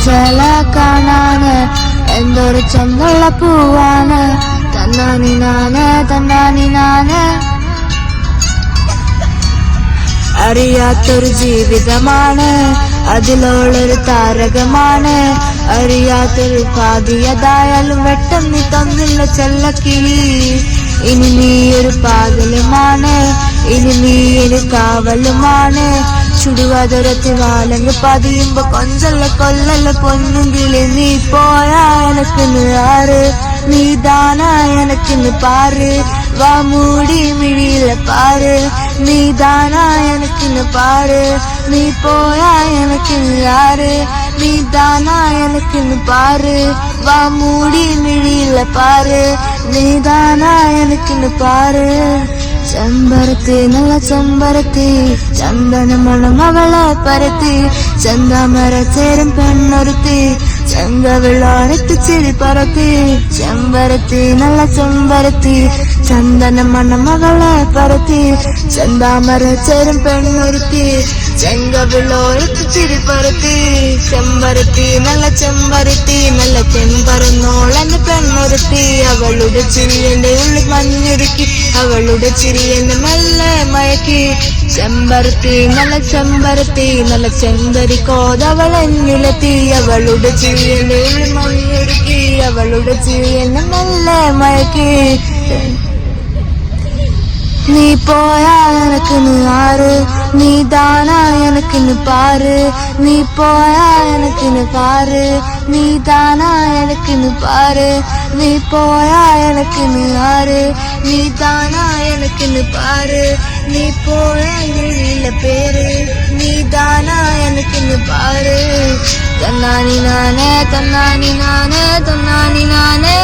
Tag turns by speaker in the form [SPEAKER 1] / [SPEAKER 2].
[SPEAKER 1] ചേല കാണാന് എന്തൊരു ചന്തുള്ള പൂവാണ്. തന്നാനി നാന് അറിയാത്തൊരു ജീവിതമാണ്, അതിലോളൊരു താരകമാണ്. അറിയാത്തൊരു പാതിയതായാലും വെട്ടം നീ തന്നില്ല ചെല്ലക്കിളി. ഇനി നീയൊരു പാകലുമാണ്, ഇനി നീയൊരു കാവലുമാണ്. ചുടുവാതുരത്തി വാലങ്ങ് പതിയുമ്പോ കൊഞ്ചല്ല കൊല്ലല്ല പൊന്നുകിളി. നീ പോയാ എനക്കിന്ന് ആറ്, നീ ദാനാ എനക്കിന്ന് പാറ്. വാ മൂടി മിഴിയില പാറ്, നീ ദാനാ എനക്കിന്ന് പാറ്. നീ പോയാ എനക്കിന്ന് ആറ്, നീ ദാനാ എനക്കിന്ന് പാറ്. വാ മൂടി മിഴിയില പാറ്, നീ ദാനാ എനക്കിന്ന് പാറ്. ചെമ്പരത്തി നല്ല ചെമ്പരത്തി ചന്ദന മണം അവളെ പരത്തി. ചന്താമര ചേരും പെണ്ണൊരുത്തി ചെങ്കവിളോരത്ത് ചിരി പറത്തി. ചെമ്പരത്തി നല്ല ചെമ്പരത്തി ചന്ദന മണം അവളെ പരത്തി. ചന്താമര ചേരും പെണ്ണൊരുത്തി ചെങ്കവിളോരത്ത് ചിരി പറത്തി. ചെമ്പരത്തി നല്ല ചെമ്പരത്തി നല്ല ചെമ്പരന്നോളെന്ന് പെണ്ണൊരുത്തി. അവളുടെ ചിരിയുടെ ഉള്ളിൽ മഞ്ഞൊരുക്കി, അവളുടെ ചിരിയെന്ന് മെല്ലെ മയക്കി. ചെമ്പരത്തി നല്ല ചെമ്പരത്തി നല്ല ചെമ്പരി കോതവളെന്നിലെത്തി. അവളുടെ ചിരിയെന്റെ ഉള്ളിൽ മഞ്ഞൊരുക്കി, അവളുടെ ചിരിയെന്ന് മെല്ലെ മയക്കി. നീ പോയാ എനക്കിന്ന് ആറ്, നീ ദാനാ എനക്കിന്ന് പാറ്. നീ പോയാ എനക്കിന്ന് പാറ്, നീ ദാനാ എനക്കിന്ന് പാറ്. നീ പോയാ എനക്കിന്ന് ആറ്, നീ ദാനാ എനക്കിന്ന് പാറ്. നീ പോയാ എഴുതിയില്ല പേര്, നീ ദാനാ എനക്കിന്ന് പാറ്. തന്നാനി നാനേ തന്നാനി നാനേ തന്നാനി നാനേ.